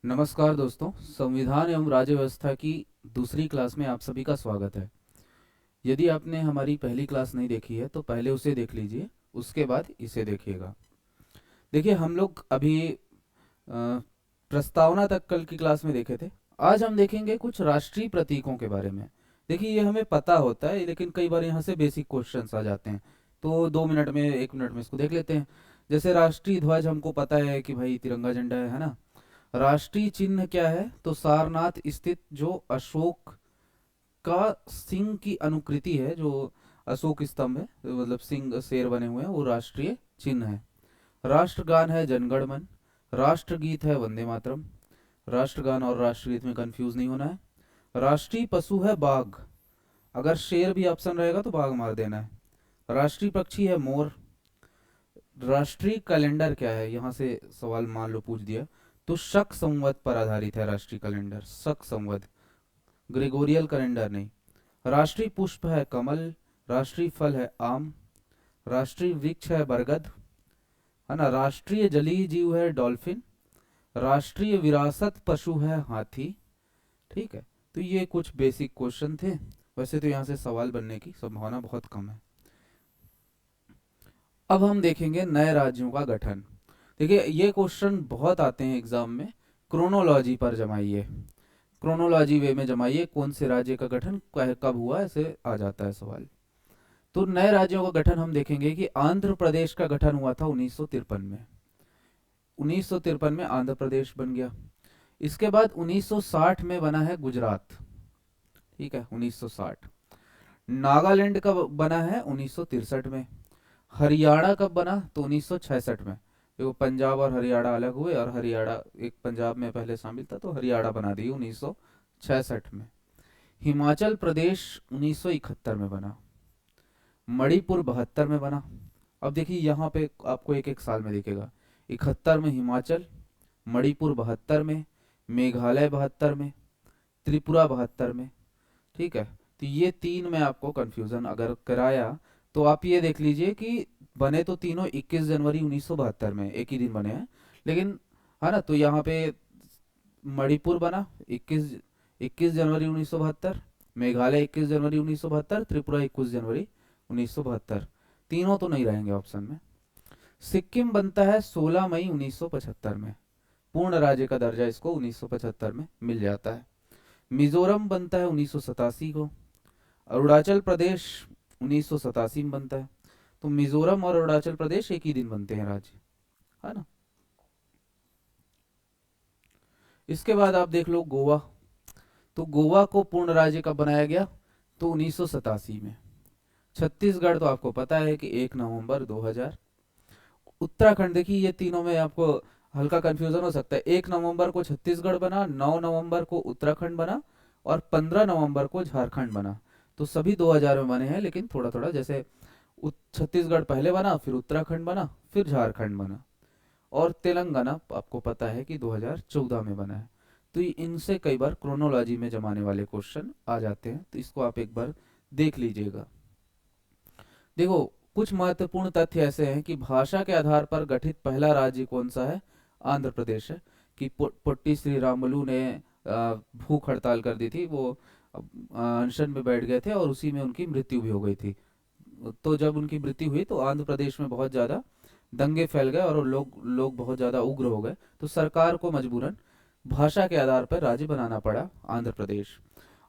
नमस्कार दोस्तों, संविधान एवं राज्य व्यवस्था की दूसरी क्लास में आप सभी का स्वागत है। यदि आपने हमारी पहली क्लास नहीं देखी है तो पहले उसे देख लीजिए, उसके बाद इसे देखिएगा। देखिए, हम लोग अभी प्रस्तावना तक कल की क्लास में देखे थे। आज हम देखेंगे कुछ राष्ट्रीय प्रतीकों के बारे में। देखिए, ये हमें पता होता है लेकिन कई बार यहाँ से बेसिक क्वेश्चंस आ जाते हैं, तो 2 मिनट में 1 मिनट में इसको देख लेते हैं। जैसे राष्ट्रीय ध्वज हमको पता है कि भाई तिरंगा झंडा है ना। राष्ट्रीय चिन्ह क्या है? तो सारनाथ स्थित जो अशोक का सिंह की अनुकृति है, जो अशोक स्तंभ है, मतलब सिंह शेर बने हुए हैं, वो राष्ट्रीय चिन्ह है। राष्ट्रगान है जनगण मन। राष्ट्रगीत है वंदे मातरम। राष्ट्रगान और राष्ट्रगीत में कंफ्यूज नहीं होना है। राष्ट्रीय पशु है बाघ। अगर शेर भी ऑप्शन रहेगा तो बाघ मार देना है। राष्ट्रीय पक्षी है मोर। राष्ट्रीय कैलेंडर क्या है? यहाँ से सवाल मान लो पूछ दिया, तो शक संवत पर आधारित है राष्ट्रीय कैलेंडर, शक संवत, ग्रेगोरियल कैलेंडर नहीं। राष्ट्रीय पुष्प है कमल। राष्ट्रीय फल है आम। राष्ट्रीय वृक्ष है बरगद, है ना। राष्ट्रीय जलीय जीव है डॉल्फिन। राष्ट्रीय विरासत पशु है हाथी। ठीक है, तो ये कुछ बेसिक क्वेश्चन थे। वैसे तो यहाँ से सवाल बनने की संभावना बहुत कम है। अब हम देखेंगे नए राज्यों का गठन। देखिए, ये क्वेश्चन बहुत आते हैं एग्जाम में। क्रोनोलॉजी पर जमाइए, क्रोनोलॉजी वे में जमाइए, कौन से राज्य का गठन कब हुआ, ऐसे आ जाता है सवाल। तो नए राज्यों का गठन हम देखेंगे कि आंध्र प्रदेश का गठन हुआ था 1953 में। 1953 में आंध्र प्रदेश बन गया। इसके बाद 1960 में बना है गुजरात। ठीक है, 1960। नागालैंड कब बना है? 1963 में। हरियाणा कब बना? तो 1966 में। देखो, पंजाब और हरियाणा अलग हुए और हरियाणा एक पंजाब में पहले शामिल था, तो हरियाणा बना दी 1966 में। हिमाचल प्रदेश 1971 में बना। मणिपुर 72 में बना। अब देखिए, यहाँ पे आपको एक एक साल में दिखेगा। 71 में हिमाचल, मणिपुर 72 में, मेघालय 72 में, त्रिपुरा 72 में। ठीक है, तो ये तीन में आपको कंफ्यूजन अगर कराया तो आप ये देख लीजिए कि बने तो तीनों 21 जनवरी 1972 में, एक ही दिन बने हैं, लेकिन, है ना। तो यहाँ पे मणिपुर बना 21 जनवरी 1972, मेघालय 21 जनवरी 1972, त्रिपुरा 21 जनवरी 1972। तीनों तो नहीं रहेंगे ऑप्शन में। सिक्किम बनता है 16 मई 1975 में। पूर्ण राज्य का दर्जा इसको 1975 में मिल जाता है। मिजोरम बनता है 1987 को। अरुणाचल प्रदेश 1987 में बनता है। तो मिजोरम और अरुणाचल प्रदेश एक ही दिन बनते हैं राज्य, है ना। इसके बाद आप देख लो गोवा। तो गोवा को पूर्ण राज्य कब बनाया गया? तो 1987 में। छत्तीसगढ़ तो आपको पता है कि 1 नवंबर 2000। उत्तराखंड, देखिए ये तीनों में आपको हल्का कंफ्यूजन हो सकता है। 1 नवंबर को छत्तीसगढ़ बना, 9 नवंबर को उत्तराखंड बना, और 15 नवंबर को झारखंड बना। तो सभी 2000 में बने हैं, लेकिन थोड़ा थोड़ा, जैसे छत्तीसगढ़ पहले बना, फिर उत्तराखंड बना, फिर झारखंड बना, और तेलंगाना आपको पता है कि 2014 में बना है। तो इनसे कई बार क्रोनोलॉजी में जमाने वाले क्वेश्चन आ जाते हैं, तो इसको आप एक बार देख लीजिएगा। देखो, कुछ महत्वपूर्ण तथ्य ऐसे हैं कि भाषा के आधार पर गठित पहला राज्य कौन सा है? आंध्र प्रदेश है। कि पोट्टी श्री रामुलु ने भूख हड़ताल कर दी थी, वो अनशन में बैठ गए थे और उसी में उनकी मृत्यु भी हो गई थी। तो जब उनकी मृत्यु हुई तो आंध्र प्रदेश में बहुत ज़्यादा दंगे फैल गए और लोग लोग बहुत ज़्यादा उग्र हो गए, तो सरकार को मजबूरन भाषा के आधार पर राज्य बनाना पड़ा आंध्र प्रदेश।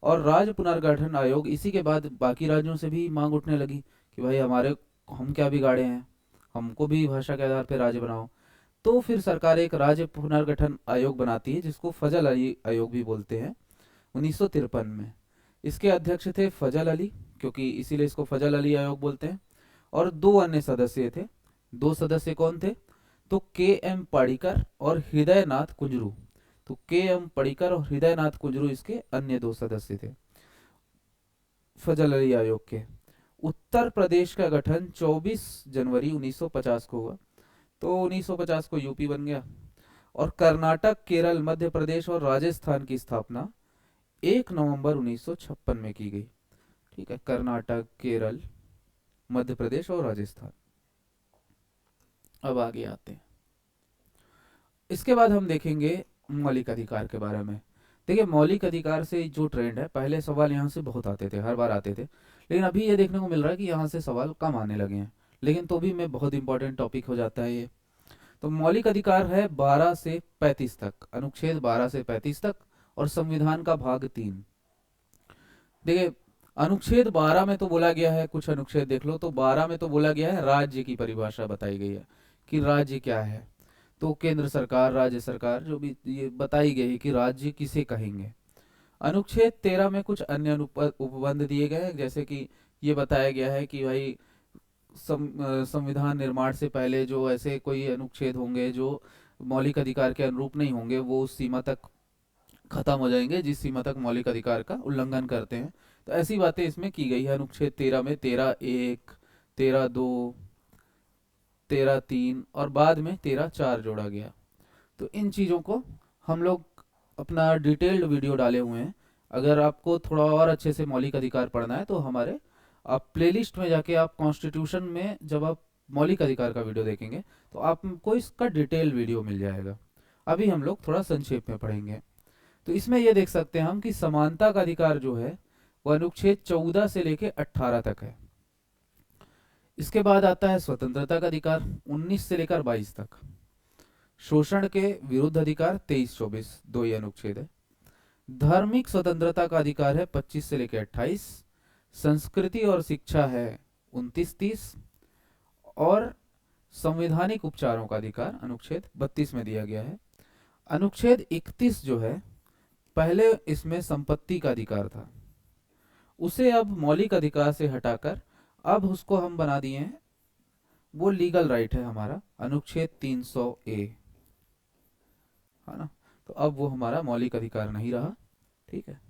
और राज्य पुनर्गठन आयोग, इसी के बाद बाकी राज्यों से भी मांग उठने लगी कि भाई हमारे, हम क्या बिगाड़े हैं, हमको भी भाषा के आधार पर राज्य बनाओ। तो फिर सरकार एक राज्य पुनर्गठन आयोग बनाती है, जिसको फजल अली आयोग भी बोलते हैं, 1953 में। इसके अध्यक्ष थे फजल अली, क्योंकि इसीलिए इसको फजल अली आयोग बोलते हैं। और दो अन्य सदस्य थे। दो सदस्य कौन थे? तो के एम पाड़िकर और हृदयनाथ कुंजरू। तो के एम पाड़िकर और हृदयनाथ कुंजरू इसके अन्य दो सदस्य थे फजल अली आयोग के। उत्तर प्रदेश का गठन 24 जनवरी 1950 को हुआ। तो 1950 को यूपी बन गया। और कर्नाटक, केरल, मध्य प्रदेश और राजस्थान की स्थापना 1 नवंबर 1956 में की गई। ठीक है, कर्नाटक, केरल, मध्य प्रदेश और राजस्थान। अब आगे आते हैं। इसके बाद हम देखेंगे मौलिक अधिकार के बारे में। देखिए मौलिक अधिकार से जो ट्रेंड है, पहले सवाल यहाँ से बहुत आते थे, हर बार आते थे, लेकिन अभी ये देखने को मिल रहा है कि यहाँ से सवाल कम आने लगे हैं, लेकिन तो भी में बहुत इंपॉर्टेंट टॉपिक हो जाता है ये। तो मौलिक अधिकार है 12 से 35 तक, अनुच्छेद 12 से 35 तक, और संविधान का भाग 3। देखिए अनुच्छेद 12 में तो बोला गया है, कुछ अनुच्छेद देख लो, तो 12 में तो बोला गया है राज्य की परिभाषा बताई गई है कि राज्य क्या है। तो केंद्र सरकार, राज्य सरकार, जो भी ये बताई गई है कि राज्य किसे कहेंगे। अनुच्छेद 13 में कुछ अन्य उपबंध दिए गए हैं, जैसे कि ये बताया गया है कि भाई संविधान निर्माण से पहले जो ऐसे कोई अनुच्छेद होंगे जो मौलिक अधिकार के अनुरूप नहीं होंगे, वो उस सीमा तक खत्म हो जाएंगे जिस सीमा तक मौलिक अधिकार का उल्लंघन करते हैं। तो ऐसी बातें इसमें की गई है अनुच्छेद 13 में, 13(1), 13(2), 13(3) और बाद में 13(4) जोड़ा गया। तो इन चीज़ों को हम लोग अपना डिटेल्ड वीडियो डाले हुए हैं। अगर आपको थोड़ा और अच्छे से मौलिक अधिकार पढ़ना है तो हमारे आप प्लेलिस्ट में जाके आप कॉन्स्टिट्यूशन में जब आप मौलिक अधिकार का वीडियो देखेंगे तो आपको इसका डिटेल वीडियो मिल जाएगा। अभी हम लोग थोड़ा संक्षेप में पढ़ेंगे। तो इसमें ये देख सकते हैं हम कि समानता का अधिकार जो है वह अनुच्छेद 14 से लेके 18 तक है। इसके बाद आता है स्वतंत्रता का अधिकार 19 से लेकर 22 तक। शोषण के विरुद्ध अधिकार 23-24, दो ही अनुच्छेद है। धार्मिक स्वतंत्रता का अधिकार है 25 से लेकर 28। संस्कृति और शिक्षा है 29-30। और संवैधानिक उपचारों का अधिकार अनुच्छेद 32 में दिया गया है। अनुच्छेद 31 जो है, पहले इसमें संपत्ति का अधिकार था, उसे अब मौलिक अधिकार से हटाकर अब उसको हम बना दिए हैं, वो लीगल राइट है हमारा, अनुच्छेद 300A, है ना। तो अब वो हमारा मौलिक अधिकार नहीं रहा, ठीक है।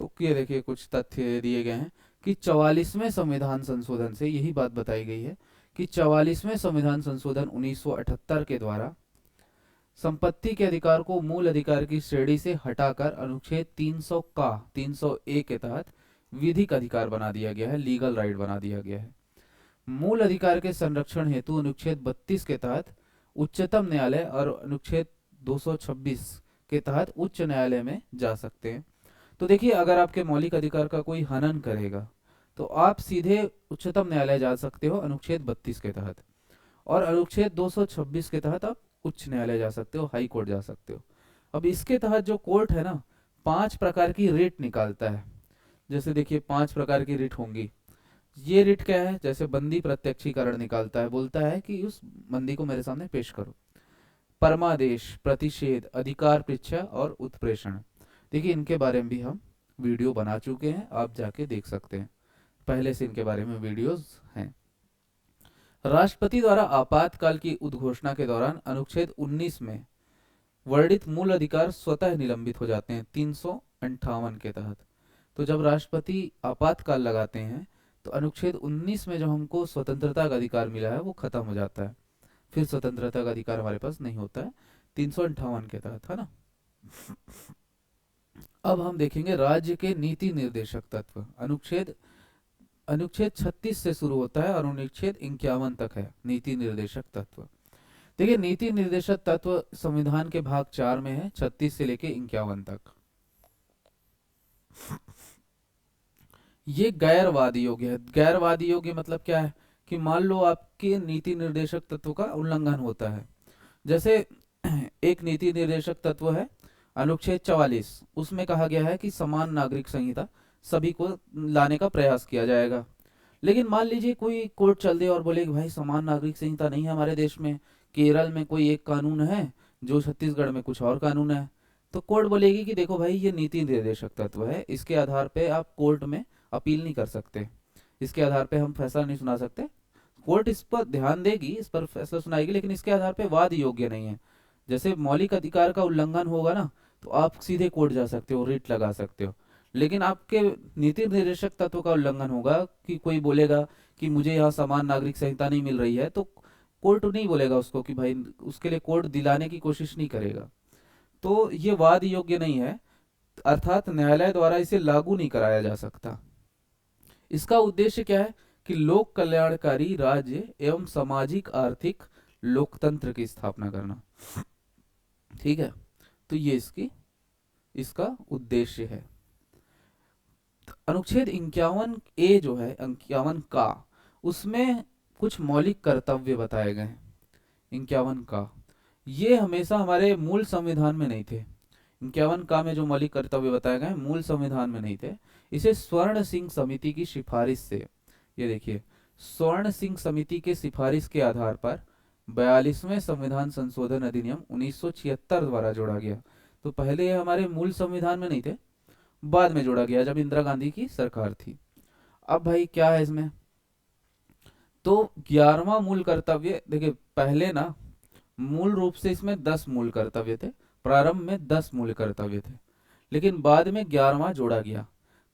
तो ये देखिए कुछ तथ्य दिए गए हैं कि 44वें संविधान संशोधन से यही बात बताई गई है कि 44वें संविधान संशोधन 1978 के द्वारा संपत्ति के अधिकार को मूल अधिकार की श्रेणी से हटाकर अनुच्छेद 300A के तहत विधिक अधिकार बना दिया गया है, लीगल राइट बना दिया गया है। मूल अधिकार के संरक्षण हेतु अनुच्छेद 32 के तहत उच्चतम न्यायालय और अनुच्छेद 226 के तहत उच्च न्यायालय में जा सकते हैं। तो देखिए अगर आपके मौलिक अधिकार का कोई हनन करेगा तो आप सीधे उच्चतम न्यायालय जा सकते हो अनुच्छेद 32 के तहत, और अनुच्छेद 226 के तहत आप उच्च न्यायालय जा सकते हो, हाई कोर्ट जा सकते हो। अब इसके तहत जो कोर्ट है ना, 5 प्रकार की रिट निकालता है। जैसे देखिए 5 प्रकार की रिट होंगी। ये रिट क्या है, जैसे बंदी प्रत्यक्षीकरण निकालता है, बोलता है कि उस बंदी को मेरे सामने पेश करो। परमादेश, प्रतिषेध, अधिकार परीक्षा और उत्प्रेषण, देखिए इनके बारे में भी हम वीडियो बना चुके हैं, आप जाके देख सकते हैं, पहले से इनके बारे में वीडियोस हैं। राष्ट्रपति द्वारा आपातकाल की उद्घोषणा के दौरान अनुच्छेद 19 में वर्णित मूल अधिकार स्वतः निलंबित हो जाते हैं 358 के तहत। तो जब राष्ट्रपति आपातकाल लगाते हैं तो अनुच्छेद 19 में जो हमको स्वतंत्रता का अधिकार मिला है वो खत्म हो जाता है, फिर स्वतंत्रता का अधिकार हमारे पास नहीं होता है 358 के तहत, है ना। अब हम देखेंगे राज्य के नीति निर्देशक तत्व। अनुच्छेद 36 से शुरू होता है और अनुच्छेद 51 तक है नीति निर्देशक तत्व। देखिए नीति निर्देशक तत्व संविधान के भाग 4 में है, 36 से लेके 51 तक। ये गैरवादी योग्य है। गैरवादी योग्य मतलब क्या है कि मान लो आपके नीति निर्देशक तत्व का उल्लंघन होता है। जैसे एक नीति निर्देशक तत्व है अनुच्छेद 44, उसमें कहा गया है कि समान नागरिक संहिता सभी को लाने का प्रयास किया जाएगा। लेकिन मान लीजिए कोई कोर्ट चल दे और बोले कि भाई समान नागरिक संहिता नहीं है हमारे देश में, केरल में कोई एक कानून है जो छत्तीसगढ़ में कुछ और कानून है। तो कोर्ट बोलेगी कि देखो भाई ये नीति निर्देशक तत्व है, इसके आधार पे आप कोर्ट में अपील नहीं कर सकते, इसके आधार पे हम फैसला नहीं सुना सकते। कोर्ट इस पर ध्यान देगी, इस पर फैसला सुनाएगी, लेकिन इसके आधार पे वाद योग्य नहीं है। जैसे मौलिक अधिकार का उल्लंघन होगा ना तो आप सीधे कोर्ट जा सकते हो, रिट लगा सकते हो। लेकिन आपके नीति निर्देशक तत्व का उल्लंघन होगा कि कोई बोलेगा कि मुझे यहाँ समान नागरिक संहिता नहीं मिल रही है, तो कोर्ट नहीं बोलेगा उसको कि भाई, उसके लिए कोर्ट दिलाने की कोशिश नहीं करेगा। तो ये वाद योग्य नहीं है, अर्थात न्यायालय द्वारा इसे लागू नहीं कराया जा सकता। इसका उद्देश्य क्या है कि लोक कल्याणकारी राज्य एवं सामाजिक आर्थिक लोकतंत्र की स्थापना करना। ठीक है, तो ये इसका उद्देश्य है। अनुच्छेद 51A जो है 51 का, उसमें कुछ मौलिक कर्तव्य बताए गए हैं। 51 का ये हमेशा हमारे मूल संविधान में नहीं थे। 51 का में जो मौलिक कर्तव्य बताए गए हैं मूल संविधान में नहीं थे। इसे स्वर्ण सिंह समिति की सिफारिश से, ये देखिए, स्वर्ण सिंह समिति के सिफारिश के आधार पर 42वें संविधान संशोधन अधिनियम 1976 द्वारा जोड़ा गया। तो पहले ये हमारे मूल संविधान में नहीं थे, बाद में जोड़ा गया जब इंदिरा गांधी की सरकार थी। अब भाई क्या है इसमें, तो 11वां मूल कर्तव्य देखिए, पहले ना मूल रूप से इसमें 10 मूल कर्तव्य थे, प्रारंभ में 10 मूल कर्तव्य थे, लेकिन बाद में 11वां जोड़ा गया।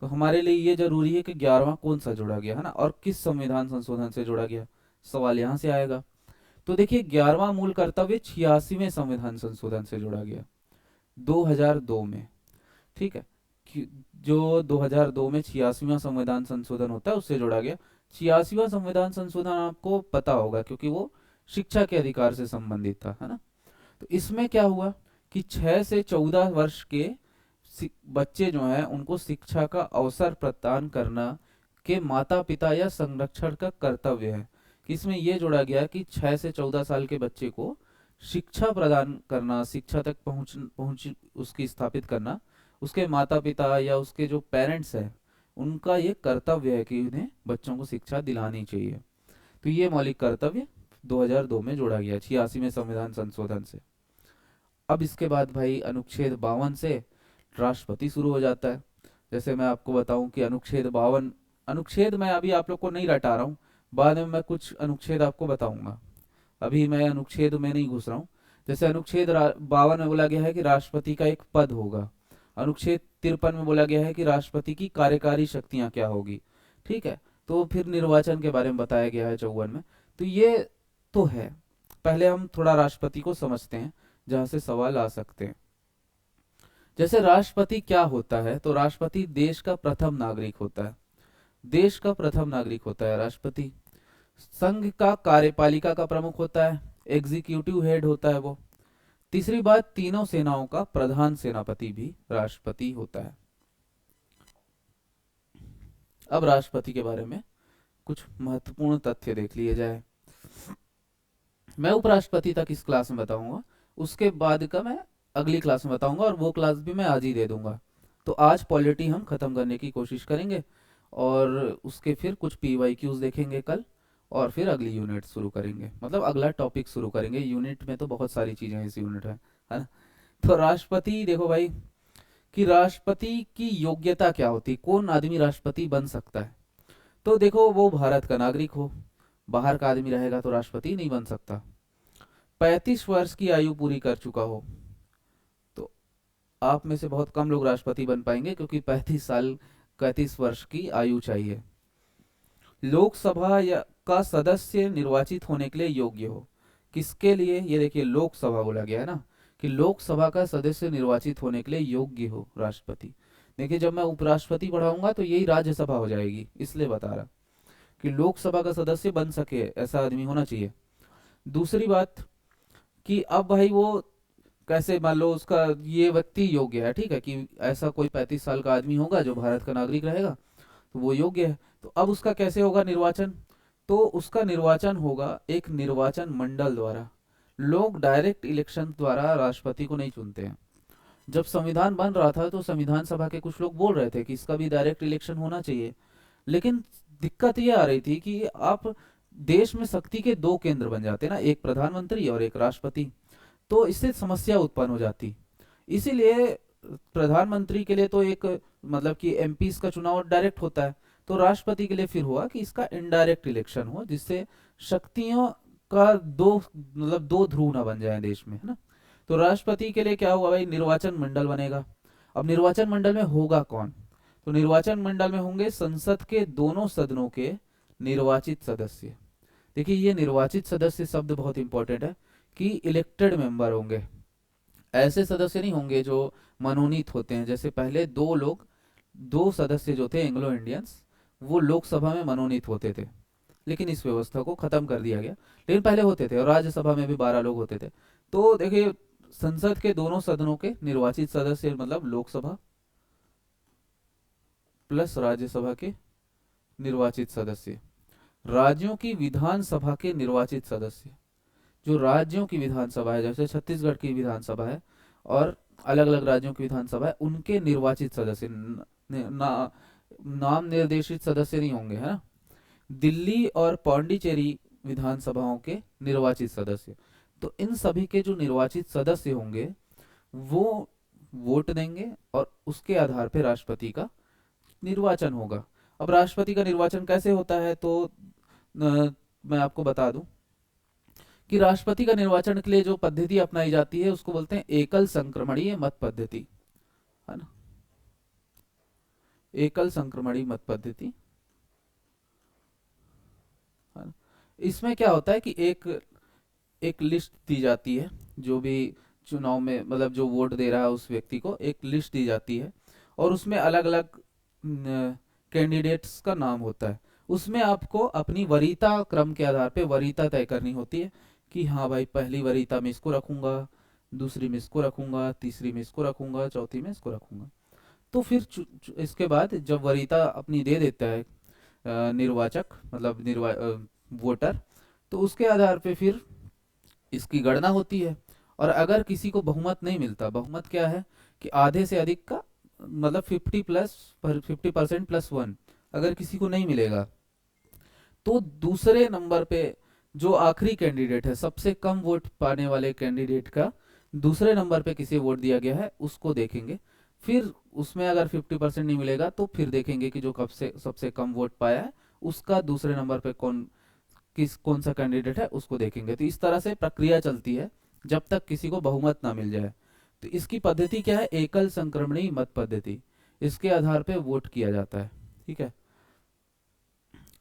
तो हमारे लिए ये जरूरी है कि 11वां कौन सा जोड़ा गया है ना, और किस संविधान संशोधन से जोड़ा गया, सवाल यहाँ से आएगा। तो देखिए 11वां मूल कर्तव्य 86वें संविधान संशोधन से जोड़ा गया 2002 में। ठीक है, जो 2002 में 86वां संविधान संशोधन होता है उससे जोड़ा गया। 86वां संविधान संशोधन आपको पता होगा क्योंकि वो शिक्षा के अधिकार से संबंधित था, है ना। तो इसमें क्या हुआ कि 6 से 14 वर्ष के बच्चे जो हैं उनको शिक्षा का अवसर प्रदान करना के माता पिता या संरक्षण का कर्तव्य है। कि इसमें यह जोड़ा गया कि 6 से 14 साल के बच्चे को शिक्षा प्रदान करना, शिक्षा तक पहुंच उसकी स्थापित करना, उसके माता पिता या उसके जो पेरेंट्स हैं उनका ये कर्तव्य है कि उन्हें बच्चों को शिक्षा दिलानी चाहिए। तो ये मौलिक कर्तव्य 2002 में जोड़ा गया 86वें संविधान संशोधन से। अब इसके बाद भाई अनुच्छेद 52 से राष्ट्रपति शुरू हो जाता है। जैसे मैं आपको बताऊं कि अनुच्छेद 52, अनुच्छेद मैं अभी आप लोग को नहीं रटा रहा हूँ, बाद में मैं कुछ अनुच्छेद आपको बताऊंगा, अभी मैं अनुच्छेद में नहीं घुस रहा हूँ। जैसे अनुच्छेद 52 में बोला गया है कि राष्ट्रपति का एक पद होगा। अनुच्छेद 53 में बोला गया है कि राष्ट्रपति की कार्यकारी शक्तियां क्या होगी। ठीक है, तो फिर निर्वाचन के बारे में बताया गया है 54 में। तो ये तो है, पहले हम थोड़ा राष्ट्रपति को समझते हैं जहां से सवाल आ सकते हैं। जैसे राष्ट्रपति क्या होता है, तो राष्ट्रपति देश का प्रथम नागरिक होता है। देश का प्रथम नागरिक होता है राष्ट्रपति। संघ का कार्यपालिका का प्रमुख होता है, एग्जीक्यूटिव हेड होता है वो। तीसरी बात, तीनों सेनाओं का प्रधान सेनापति भी राष्ट्रपति होता है। अब राष्ट्रपति के बारे में कुछ महत्वपूर्ण तथ्य देख लिए जाए। मैं उपराष्ट्रपति तक इस क्लास में बताऊंगा, उसके बाद का मैं अगली क्लास में बताऊंगा, और वो क्लास भी मैं आज ही दे दूंगा। तो आज पॉलिटी हम खत्म करने की कोशिश करेंगे और उसके फिर कुछ पीवाईक्यूज देखेंगे कल, और फिर अगली यूनिट शुरू करेंगे, मतलब अगला टॉपिक शुरू करेंगे। यूनिट में तो बहुत सारी चीजें इस यूनिट में, है ना। तो राष्ट्रपति देखो भाई कि राष्ट्रपति की योग्यता क्या होती, कौन आदमी राष्ट्रपति बन सकता है। तो देखो वो भारत का नागरिक हो, बाहर का आदमी रहेगा तो राष्ट्रपति नहीं बन सकता। 35 वर्ष की आयु पूरी कर चुका हो, तो आप में से बहुत कम लोग राष्ट्रपति बन पाएंगे क्योंकि 35 वर्ष की आयु चाहिए। लोकसभा या का सदस्य निर्वाचित होने के लिए योग्य हो, किसके लिए, ये देखिए लोकसभा बोला गया है ना, कि लोकसभा का सदस्य निर्वाचित होने के लिए योग्य हो राष्ट्रपति। देखिए जब मैं उपराष्ट्रपति पढ़ाऊंगा तो यही राज्यसभा हो जाएगी, इसलिए बता रहा कि लोकसभा का सदस्य बन सके ऐसा आदमी होना चाहिए। दूसरी बात कि अब भाई वो कैसे, मान लो उसका ये व्यक्ति योग्य है, ठीक है, कि ऐसा कोई 35 साल का आदमी होगा जो भारत का नागरिक रहेगा तो वो योग्य है। तो अब उसका कैसे होगा निर्वाचन, तो उसका निर्वाचन होगा एक निर्वाचन मंडल द्वारा। लोग डायरेक्ट इलेक्शन द्वारा राष्ट्रपति को नहीं चुनते हैं। जब संविधान बन रहा था तो संविधान सभा के कुछ लोग बोल रहे थे कि इसका भी डायरेक्ट इलेक्शन होना चाहिए, लेकिन दिक्कत ये आ रही थी कि आप देश में शक्ति के दो केंद्र बन जाते ना, एक प्रधानमंत्री और एक राष्ट्रपति, तो इससे समस्या उत्पन्न हो जाती। इसीलिए प्रधानमंत्री के लिए तो एक मतलब कि एमपीज का चुनाव डायरेक्ट होता है, तो राष्ट्रपति के लिए फिर हुआ कि इसका इनडायरेक्ट इलेक्शन हो, जिससे शक्तियों का दो ध्रुव ना बन जाए देश में, है ना। तो राष्ट्रपति के लिए क्या हुआ भाई, निर्वाचन मंडल बनेगा। अब निर्वाचन मंडल में होगा कौन, तो निर्वाचन मंडल में होंगे संसद के दोनों सदनों के निर्वाचित सदस्य। देखिए ये निर्वाचित सदस्य शब्द बहुत इंपॉर्टेंट है कि इलेक्टेड मेंबर होंगे, ऐसे सदस्य नहीं होंगे जो मनोनीत होते हैं। जैसे पहले दो सदस्य जो थे एंग्लो इंडियंस, वो लोकसभा में मनोनीत होते थे, लेकिन इस व्यवस्था को खत्म कर दिया गया। लेकिन पहले होते थे और राज्यसभा में भी 12 लोग होते थे। तो देखिए, संसद के दोनों सदनों के निर्वाचित सदस्य, मतलब लोकसभा प्लस राज्यसभा के निर्वाचित सदस्य, राज्यों की विधानसभा के निर्वाचित सदस्य, जो राज्यों की विधानसभा है, जैसे छत्तीसगढ़ की विधानसभा है और अलग अलग राज्यों की विधानसभा है, उनके निर्वाचित सदस्य, नाम निर्देशित सदस्य नहीं होंगे, है ना। दिल्ली और पौंडीचेरी विधानसभाओं के निर्वाचित सदस्य, तो इन सभी के जो निर्वाचित सदस्य होंगे वो वोट देंगे और उसके आधार पर राष्ट्रपति का निर्वाचन होगा। अब राष्ट्रपति का निर्वाचन कैसे होता है, तो मैं आपको बता दूं कि राष्ट्रपति का निर्वाचन के लिए जो पद्धति अपनाई जाती है उसको बोलते हैं एकल संक्रमणीय मत पद्धति, है ना। एकल संक्रमणीय मत पद्धति, है ना। इसमें क्या होता है कि एक लिस्ट दी जाती है, जो भी चुनाव में, मतलब जो वोट दे रहा है उस व्यक्ति को एक लिस्ट दी जाती है और उसमें अलग अलग कैंडिडेट्स का नाम होता है। उसमें आपको अपनी वरीयता क्रम के आधार पे वरीयता तय करनी होती है कि हाँ भाई, पहली वरीयता में इसको रखूंगा, दूसरी में इसको रखूंगा, तीसरी में इसको रखूंगा, चौथी में इसको रखूंगा। तो फिर इसके बाद जब वरीयता अपनी दे देता है निर्वाचक, मतलब वोटर, तो उसके आधार पे फिर इसकी गणना होती है। और अगर किसी को बहुमत नहीं मिलता, बहुमत क्या है कि आधे से अधिक का, मतलब 50% प्लस वन, अगर किसी को नहीं मिलेगा तो दूसरे नंबर पे जो आखिरी कैंडिडेट है, सबसे कम वोट पाने वाले कैंडिडेट का दूसरे नंबर पे किसे वोट दिया गया है उसको देखेंगे। फिर उसमें अगर 50% नहीं मिलेगा तो फिर देखेंगे कि जो कब से सबसे कम वोट पाया है उसका दूसरे नंबर पे कौन सा कैंडिडेट है उसको देखेंगे। तो इस तरह से प्रक्रिया चलती है जब तक किसी को बहुमत ना मिल जाए। तो इसकी पद्धति क्या है, एकल संक्रमणीय मत पद्धति, इसके आधार पे वोट किया जाता है। ठीक है,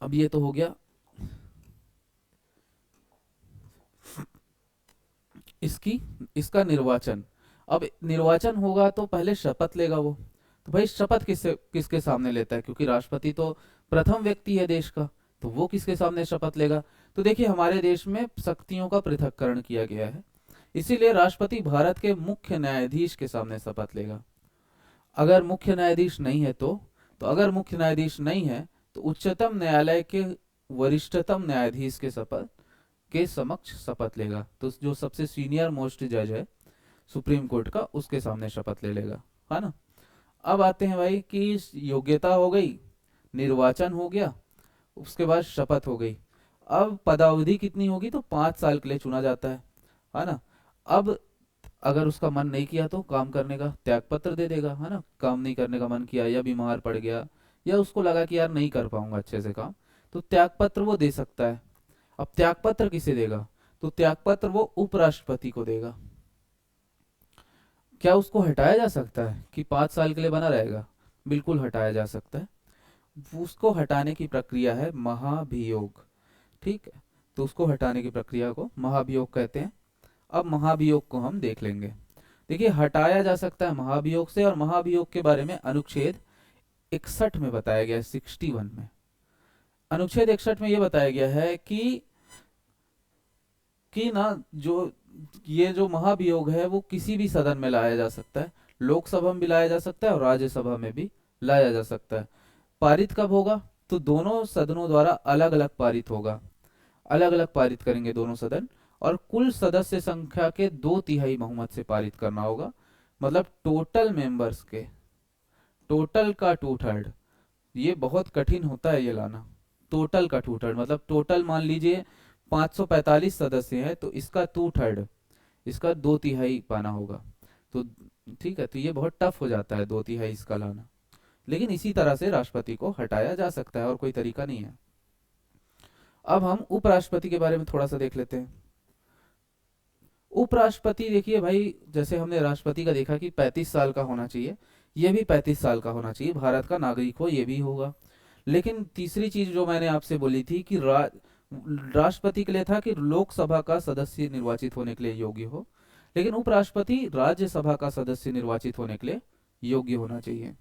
अब ये तो हो गया इसका निर्वाचन। अब निर्वाचन होगा तो पहले शपथ लेगा वो। तो भाई शपथ किसके सामने लेता है, क्योंकि राष्ट्रपति तो प्रथम व्यक्ति है देश का, तो वो किसके सामने शपथ लेगा। तो देखिए, हमारे देश में शक्तियों का पृथक्करण किया गया है, इसीलिए राष्ट्रपति भारत के मुख्य न्यायाधीश के सामने शपथ लेगा। अगर मुख्य न्यायाधीश नहीं है तो अगर मुख्य न्यायाधीश नहीं है तो उच्चतम न्यायालय के वरिष्ठतम न्यायाधीश के समक्ष शपथ लेगा। तो जो सबसे सीनियर मोस्ट जज है सुप्रीम कोर्ट का, उसके सामने शपथ ले लेगा, है ना। अब आते हैं भाई कि योग्यता हो गई, निर्वाचन हो गया, उसके बाद शपथ हो गई। अब पदावधि कितनी होगी, तो 5 साल के लिए चुना जाता है ना। अब अगर उसका मन नहीं किया तो काम करने का त्याग पत्र दे देगा, है ना। काम नहीं करने का मन किया या बीमार पड़ गया या उसको लगा कि यार नहीं कर पाऊंगा अच्छे से काम, तो त्याग पत्र वो दे सकता है। अब त्याग पत्र किसे देगा, तो त्याग पत्र वो उपराष्ट्रपति को देगा। क्या उसको हटाया जा सकता है कि 5 साल के लिए बना रहेगा, बिल्कुल हटाया जा सकता है। उसको हटाने की प्रक्रिया है महाभियोग। ठीक है, तो उसको हटाने की प्रक्रिया को महाभियोग कहते हैं। अब महाभियोग को हम देख लेंगे। देखिए, हटाया जा सकता है महाभियोग से, और महाभियोग के बारे में अनुच्छेद 61 में बताया गया है, 61 में। अनुच्छेद 61 में यह बताया गया है कि ना ये जो महाभियोग है वो किसी भी सदन में लाया जा सकता है, लोकसभा में भी लाया जा सकता है और राज्यसभा में भी लाया जा सकता है। पारित कब होगा, तो दोनों सदनों द्वारा अलग अलग पारित होगा, अलग अलग पारित करेंगे दोनों सदन, और कुल सदस्य संख्या के 2/3 बहुमत से पारित करना होगा। मतलब टोटल मेंबर्स के टोटल का 2/3। ये बहुत कठिन होता है ये लाना, टोटल का 2/3। मतलब टोटल मान लीजिए 545 सदस्य हैं, तो इसका 2/3, इसका 2/3 पाना होगा। तो ठीक है, तो ये बहुत टफ हो जाता है 2/3 इसका लाना, लेकिन इसी तरह से राष्ट्रपति को हटाया जा सकता है और कोई तरीका नहीं है। अब हम उपराष्ट्रपति के बारे में थोड़ा सा देख लेते हैं। उपराष्ट्रपति देखिए भाई, जैसे हमने राष्ट्रपति का देखा कि 35 साल का होना चाहिए, ये भी 35 साल का होना चाहिए, भारत का नागरिक हो, ये भी होगा। लेकिन तीसरी चीज जो मैंने आपसे बोली थी कि राष्ट्रपति के लिए था कि लोकसभा का सदस्य निर्वाचित होने के लिए योग्य हो, लेकिन उपराष्ट्रपति राज्यसभा का सदस्य निर्वाचित होने के लिए योग्य होना चाहिए।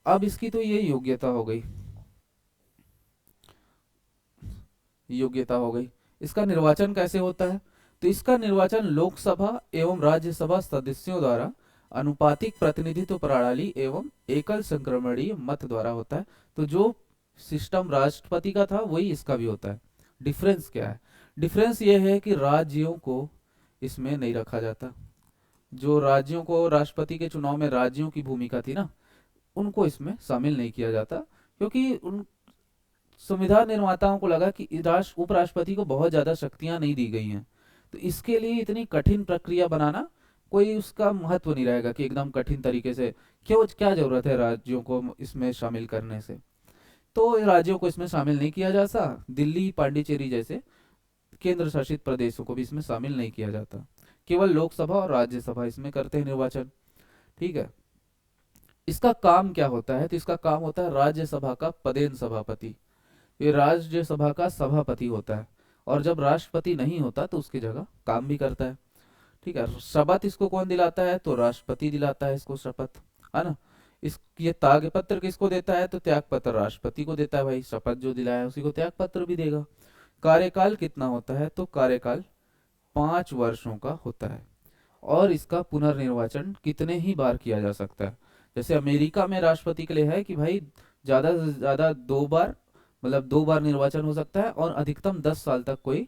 अब इसकी तो ये योग्यता हो गई। योग्यता हो गई। इसका निर्वाचन कैसे होता है? तो इसका निर्वाचन लोकसभा एवं राज्यसभा सदस्यों द्वारा अनुपातिक प्रतिनिधित्व प्रणाली एवं एकल संक्रमणीय मत द्वारा होता है। तो जो सिस्टम राष्ट्रपति का था वही इसका भी होता है। डिफरेंस क्या है? डिफरेंस ये है कि राज्यों को इसमें नहीं रखा जाता। जो राज्यों को राष्ट्रपति के चुनाव में राज्यों की भूमिका थी ना, उनको इसमें शामिल नहीं किया जाता, क्योंकि उन संविधान निर्माताओं को लगा कि उपराष्ट्रपति को बहुत ज्यादा शक्तियां नहीं दी गई हैं, तो इसके लिए इतनी कठिन प्रक्रिया बनाना कोई उसका महत्व नहीं रहेगा कि एकदम कठिन तरीके से क्यों, क्या जरूरत है राज्यों को इसमें शामिल करने से। तो राज्यों को इसमें शामिल नहीं किया जाता। दिल्ली, पांडिचेरी जैसे केंद्र शासित प्रदेशों को भी इसमें शामिल नहीं किया जाता। केवल लोकसभा और राज्यसभा इसमें करते हैं निर्वाचन। ठीक है। इसका काम क्या होता है? तो इसका काम होता है राज्यसभा का पदेन सभापति। ये राज्यसभा का सभापति होता है, और जब राष्ट्रपति नहीं होता तो उसकी जगह काम भी करता है। ठीक है। शपथ इसको कौन दिलाता है? तो राष्ट्रपति दिलाता है इसको शपथ, है ना। इस ये त्याग पत्र किसको देता है? तो त्याग पत्र राष्ट्रपति को देता है भाई। शपथ जो दिलाया है उसी को त्याग पत्र भी देगा। कार्यकाल कितना होता है? तो कार्यकाल 5 वर्षों का होता है। और इसका पुनर्निर्वाचन कितने ही बार किया जा सकता है। जैसे अमेरिका में राष्ट्रपति के लिए है कि भाई ज्यादा से ज्यादा 2 बार, मतलब 2 बार निर्वाचन हो सकता है, और अधिकतम 10 साल तक कोई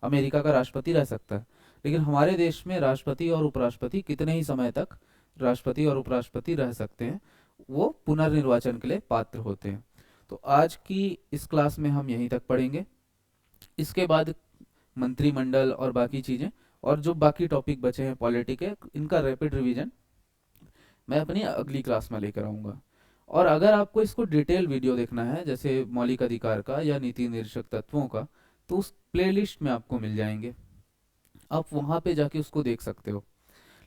अमेरिका का राष्ट्रपति रह सकता है। लेकिन हमारे देश में राष्ट्रपति और उपराष्ट्रपति कितने ही समय तक राष्ट्रपति और उपराष्ट्रपति रह सकते हैं, वो पुनर्निर्वाचन के लिए पात्र होते हैं। तो आज की इस क्लास में हम यहीं तक पढ़ेंगे। इसके बाद मंत्रिमंडल और बाकी चीजें, और जो बाकी टॉपिक बचे हैं पॉलिटी के, इनका रैपिड रिवीजन मैं अपनी अगली क्लास में लेकर आऊंगा। और अगर आपको इसको डिटेल वीडियो देखना है, जैसे मौलिक अधिकार का या नीति निर्देशक तत्वों का, तो उस प्लेलिस्ट में आपको मिल जाएंगे, आप वहां पे जाके उसको देख सकते हो।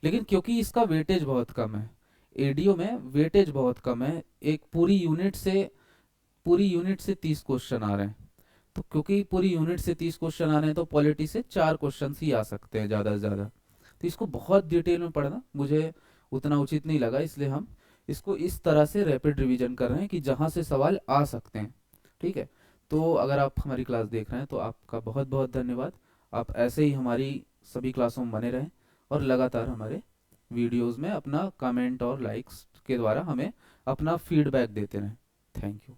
लेकिन क्योंकि इसका वेटेज बहुत कम है, एडीओ में वेटेज बहुत कम है, एक पूरी यूनिट से 30 क्वेश्चन आ रहे हैं। तो क्योंकि पूरी यूनिट से 30 क्वेश्चन आ रहे हैं, तो पॉलिटी से 4 क्वेश्चन ही आ सकते हैं ज़्यादा से ज़्यादा। तो इसको बहुत डिटेल में पढ़ना मुझे उतना उचित नहीं लगा, इसलिए हम इसको इस तरह से रैपिड रिवीजन कर रहे हैं कि जहाँ से सवाल आ सकते हैं। ठीक है। तो अगर आप हमारी क्लास देख रहे हैं तो आपका बहुत बहुत धन्यवाद। आप ऐसे ही हमारी सभी क्लासों में बने रहें, और लगातार हमारे वीडियोस में अपना कमेंट और लाइक्स के द्वारा हमें अपना फीडबैक देते रहें। Thank you.